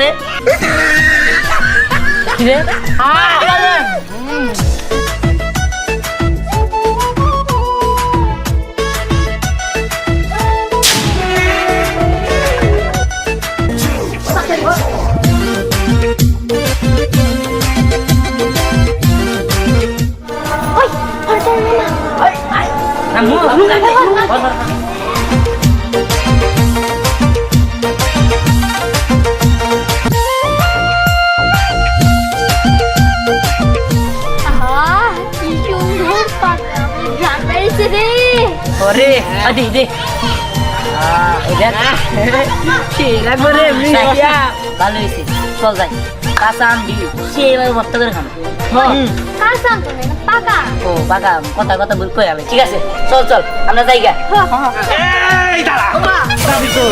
আছে কি রে Ore, adi deh. Udah. Kira gue ya. Lalu isi, sol যায়. কাসাম দি, সেভাবে ভর্তা করে খাবো। কাসাম তো না, পাকা। ও, পাকা। কথা বল কই আমি। ঠিক আছে। চল, আমরা যাই গা। এই দাঁড়া। দাবি তো।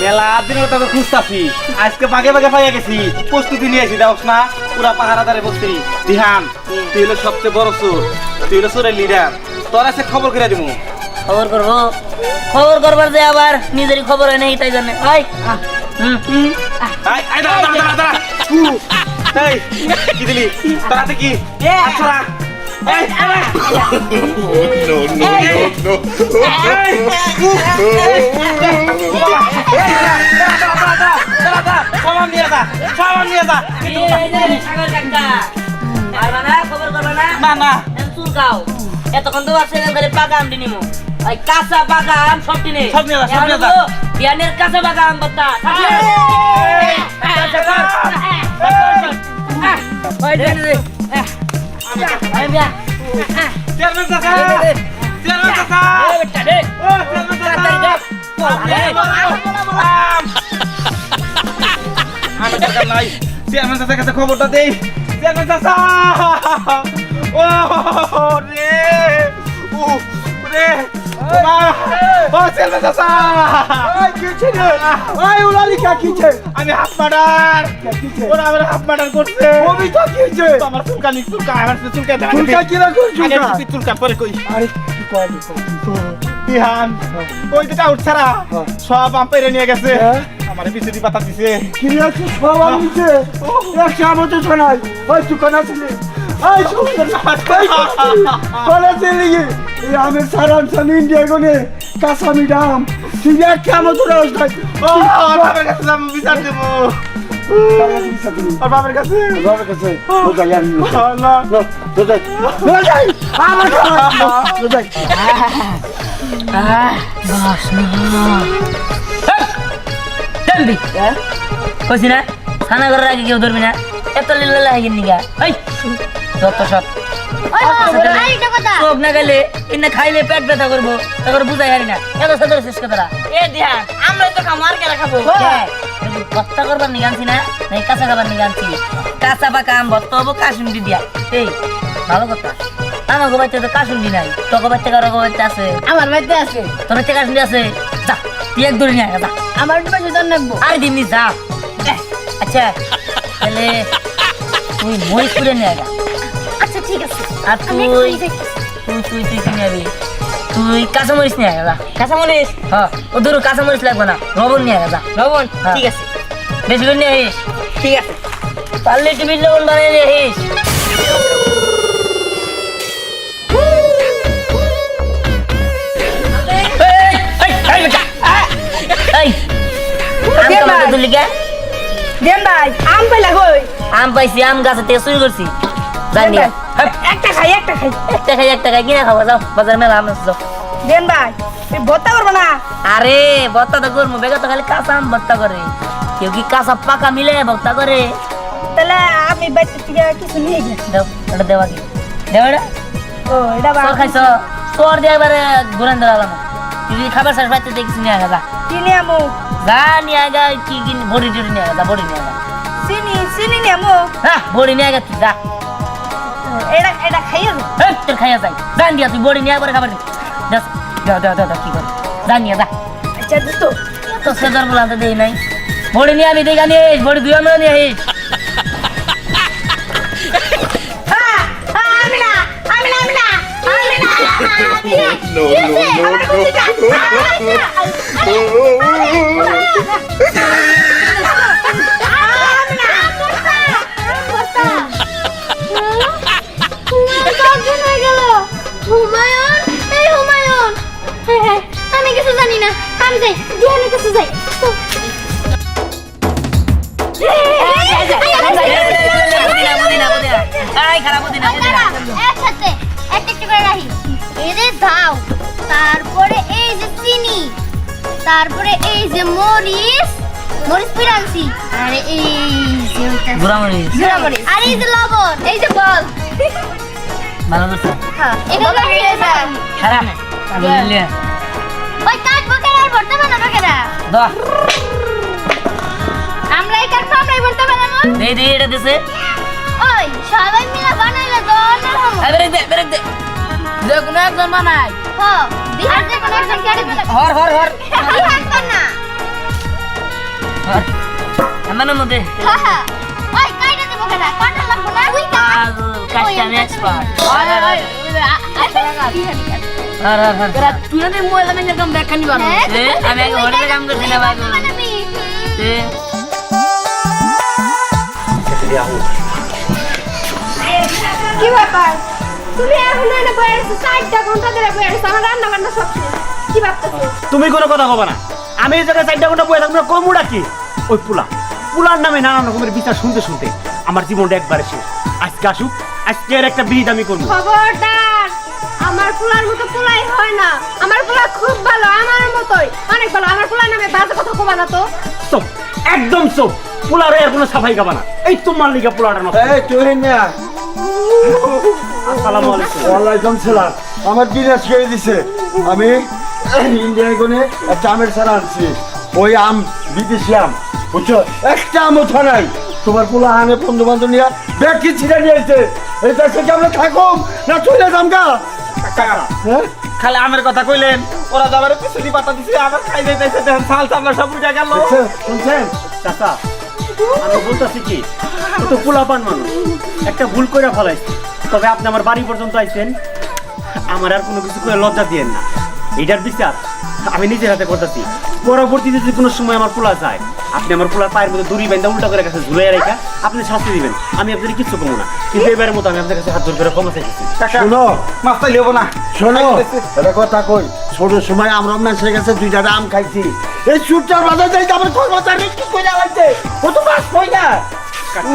মেলা দিনের তো খুঁজতাছি। আজকে বাগে পাইয়া গেছি। প্রস্তুতি নিয়েছি দাওস না। পুরা পাহারাদারে বসছি। দিহান, তুই হলো সবচেয়ে বড় চোর। তুই হলো চোরের লিডার। তোর আছে খবর করে দিমু। খবর করবার যে আবার নিজেরই খবর হয় নাই তাই জানে ভাই দাঁড়া এই কি দিলি তারাতে কি আচ্ছা এতক্ষণ তো আছে পাকা আম নিমু কাঁচা পাকা আম সব দিনে বিয়ানের কাঁচা পাকা আম বত্তা খবরটা দেই ও রে রে আমি হাফ মার্ডার করছে আমার চুলকা আমার চুলকা পরে কই বিহান ওই দুটা উঠছাড়া সব আম পেরে নিয়ে গেছে আমার বিচুরি পাতা দিছে সব আম দিছে একশো আমও তো শোনাই ওই দোকান আছে আমের সারান সামি ইন্ডিয়া গনে কাসামি দাম ঠিক কেমন তোরা বিচার দেবো বাবার কাছে কইছি না খানা করার আগে কেউ ধরবি না এত লীলা লাগে নিগা যত সব সব না গেলে এনে খাইলে পেট ব্যথা করবো তারপর বুঝাই হারি না এত সাদর শেষ কথাটা এ ধ্যান আমরা তো খাবো আর কেনা খাবো ভর্তা করবার নিয়ে আনছি না কাঁচা খাবার নিয়ে আনছি কাঁচা পাকা আম ভর্তা হবো কাশুন্ডি দিয়া এই ভালো কথা আমার গোবাইতে তো কাশুন্ডি নাই তো গোবাইতে কারো গোবাইতে আছে আমার বাড়িতে আছে তোর বাড়িতে কাশুন্ডি আছে যা তুই এক ধরে নিয়ে যা আমার বাড়িতে তো নেবো আর দিমনি যা আচ্ছা তাহলে তুই মরিচ করে নিয়ে যা আচ্ছা ঠিক আছে আর তুই কিনে আবি তুই কাঁচামরিচ নিয়ে যা কাঁচামরিচ হ্যাঁ ও ধরো কাঁচামরিচ লাগবে না লবণ নিয়ে যা লবণ ঠিক আছে বেশি করে নিয়ে আসিস ঠিক আছে পারলে টিভির লবণ বানিয়ে নিয়ে আসিস আম পাইছি আম গাছে থেকে চুরি করছি জানি একটা খাই একটা খাই কিনে খাবো যাও বাজার মেলা আম যাও দেন ভাই ভর্তা করবো না আরে ভর্তা তো করবো বেগা তো খালি কাঁচা আম ভর্তা করে কেউ কি কাঁচা পাকা মিলে ভর্তা করে তাহলে আমি বাইরে থেকে কিছু নিয়ে গেছি দাও এটা দেওয়া কি দেওয়া এটা ও এটা খাইছ তোর দিয়ে একবারে ঘুরেন দাঁড়ালাম তুই যদি খাবার শেষ বাড়িতে দেখছি নিয়ে আগা যা চিনি আমু যা নিয়ে আগা কি বড়ি টড়ি নিয়ে আগা বড়ি নিয়ে আগা চিনি নি আমু হ্যাঁ বড়ি নিয়ে আগা তুই যা এটা খাইয়া তোর খাইয়া যাই জান দিয়া তুই বড়ি নিয়ে একবারে খাবার দাও কি করে জান নিয়ে যা আচ্ছা দোস্ত তো সেদার বলাতে দেই নাই বড়ি নিয়ে আমি দেখা নিয়ে বড়ি দুই আমরা নিয়ে আসিস No. এই খারাপ বুদ্ধি না ওই দাঁড়া, একসাথে একটা একটা করে রাখি। এই যে দাও, তারপরে এই যে চিনি, তারপরে এই যে মরিচ পিরানছি, আর এই যে বুড়ামরিচ জিরা মরিচ, আর এই যে লবণ, এই যে বল। ভালো করছো হ্যাঁ, এগুলো হয়ে গেছে। খারাপ আমি লিয়ে ওই কাট বকেরা আর ভর্তা বানাবো কেনা? দাও আমরা এই কাট আমরাই ভর্তা বানাবো। দেই দেই এটা দিছে ওই সবাই মিলে বানাইলে তো অনেক হবে। এই ব্রেক দে যে কোনো একজন বানাই হ্যাঁ, দিহার যে কোনো একজন কেটে দিলে। হর দিহার তো না। আমাদের মধ্যে হ্যাঁ, হ্যাঁ। ওই কাইটা দেবো কেনা? কাটা লাগবো না? তুই কাট। কাজটা আমি এক্সপার্ট হর তুই না মোবাইল আমি এরকম দেখা নিবা না আমি আগে হোটেলে কাম করছি না বাবু কি ব্যাপার তুমি এখন এনে বসে আছো 4 ঘন্টা ধরে বসে আছো আমার রান্না বান্না সব শেষ কি ভাবতেছো তুমি কোনো কথা কবা না। আমি এই জায়গায় 4 ঘন্টা বসে থাকবো না, কমুড়া কি ওই পুলার নামে নানান রকমের বিচার শুনতে শুনতে আমার জীবনটা একবারে শেষ। আজকে আসুক, আজকে এর একটা বিহিত আমি করবো। খবরদার আমার পোলার মতো পোলাই হয় না আমার পোলা খুব ভালো আমার মতোই অনেক ভালো আমার পোলার নামে বাজে কথা কবা না তো চুপ, একদম চুপ। পোলারে আর কোনো সাফাই গাবা না। এই তোমার লিগা পোলাটা নষ্ট। এই তুই না আসসালামু আলাইকুম। ওয়ালাইকুম সালাম। আমার বিনাশ করে দিছে। আমি ইন্ডিয়ায় কোনে একটা আমের সারা আনছি। ওই আম বিদেশি আম, বুঝছো? একটা আমও নাই। তোমার পোলা আনে বন্ধু বান্ধব নিয়ে ব্যাগ কি ছিঁড়ে নিয়েছে। এই দেশে কি আমরা থাকুম না চলে যামগা? হ্যাঁ, খালি আমের কথা কইলেন, ওরা যাবার পিছুনি পাতা দিছে, আবার খাই যাইতেছে, দেখেন চাল চামড়া সব উঠে গেল। দেখছেন? শুনছেন? চাচা, আমি বলতেছি কি, ও তো পোলাপান মানুষ, একটা ভুল করে ফেলাইছে। তবে আপনি আমার বাড়ি পর্যন্ত আইছেন, আমার আর কোনো কিছু করে লজ্জা দিয়েন না। এইটার বিচার আমি নিজের হাতে করতেছি। পরবর্তীতে যদি কোনো সময় আমার পোলা যায়, আপনি আমার পোলার পায়ের মধ্যে দড়ি বেঁধে উল্টা করে কাছে ঝুলাই রেখা আপনি শাস্তি দিবেন। আমি আপনাদের কিচ্ছু কমো না, কিন্তু এবারের মতো আমি আপনার কাছে হাত জোর করে ক্ষমা চাইতেছি। শোনো, মাছ তাই লিব না। শোনো, এটা কথা কই। ছোট সময় আমরা মানুষের কাছে 2টা আম খাইছি। এই চুপচাপ বাজার যাইতে আমার কর্মচারী কি কইরা লাগছে? ও তো মাছ কই না। কাকা,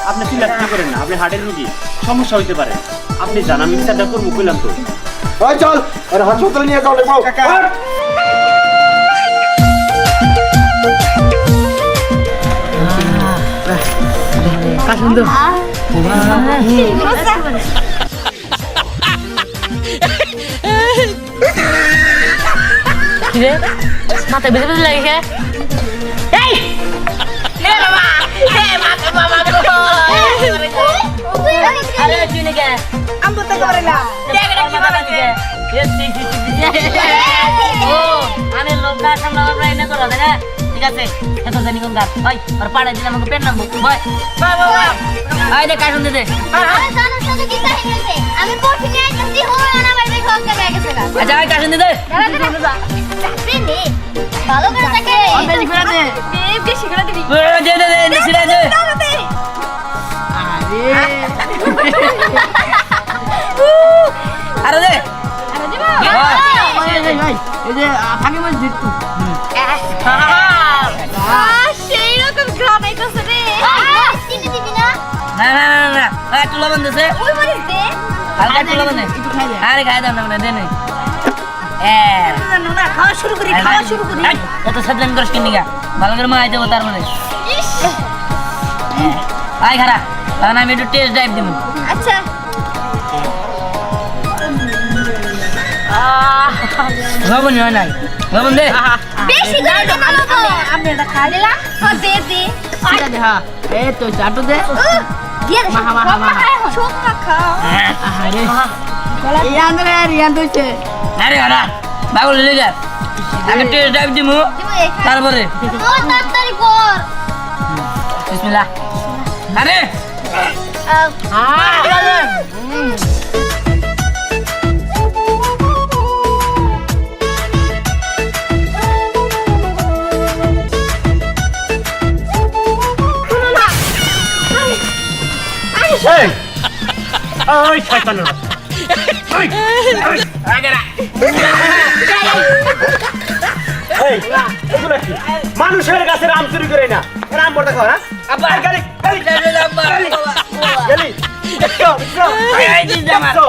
আপনি চিন্তা করেন না, আপনি হার্টের রুগী, সমস্যা হইতে পারে। আপনি জান, আমি বিচারটা করবো, কইলাম তো। ওই চল, আরে হাসপাতালে নিয়ে যাও লাগবো। রে মাথা বেঁধে বেঁধে লাগে এই বাবা মাথা বাবা আরে তুই নাকি আমবো তো করেলা ও আমি লোকটা সামনে আমরা এনে করো না ঠিক আছে এত জানি কোন গাছ ভাই আর পাড়া দিলে আমাকে পেন নামবো ভাই ভাই দে কাটুন দে আমার জানার সাথে কি কাহিনী হয়েছে? আমি পড়ছি নিয়ে আসছি, হলো না আমার বেশ হক হয়ে গেছে না। আচ্ছা ভাই কাটুন দে চাকরি নে, ভালো করে থাকে। বেশি করে দে বেশি করে দিবি দে দে দে নিচে দে আরে দে আরে দিব সেই রকম গ্রাম আইতাছে রে চিনি দিবি না? না না না না একটু লবণ দিছে ওই মরিস দে। হালকা একটু লবণ দে আরে খাই দাও না দে নেই না খাওয়া শুরু করি এত সাবধান করিস কেন নিগা ভালো করে মাই দেবো তারপরে আয় খারা তখন আমি একটু টেস্ট ড্রাইভ দিব আচ্ছা, লবণ হয় নাই লবণ দে বেশি করে দে না লবণ। আপনি এটা খাই দিলাম? হ্যাঁ, দে দে। হ্যাঁ এই তো চাটু দে দিয়ে দে। মাহা, মাহা, মাহা। সবটা খাও। আরে খারা বাগুল লিগা আগে টেস্ট ড্রাইভ দিব দিব এখানে। তারপরে ও তাড়াতাড়ি কর। বিসমিল্লাহ আরে এই, ওই শয়তানের বাচ্চা। ওই, এই, এগুলা কি? মানুষের গাছের আম চুরি করে না, এর আম বড় দেখো, হ্যাঁ? আব্বা গালি, গালি, গালি। একটা এই দিস আমার দেখছো?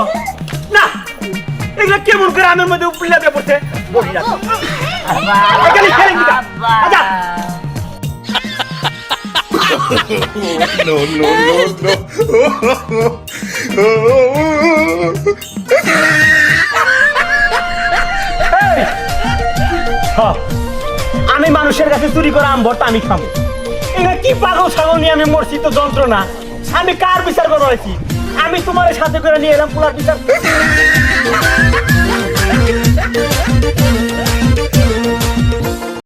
না এগুলো কেমন করে আমের মধ্যে উপলিয়া দিয়ে পড়ছে বহিরা এখানে খেলে দিতা আচ্ছা আমি মানুষের কাছে চুরি করা আম ভর্তা আমি খাবো এটা কি পাগল ছাগল নিয়ে আমি মরছি তো যন্ত্রণা আমি কার বিচার করা হয়েছি আমি তোমার সাথে করে নিয়ে এলাম পোলার বিচার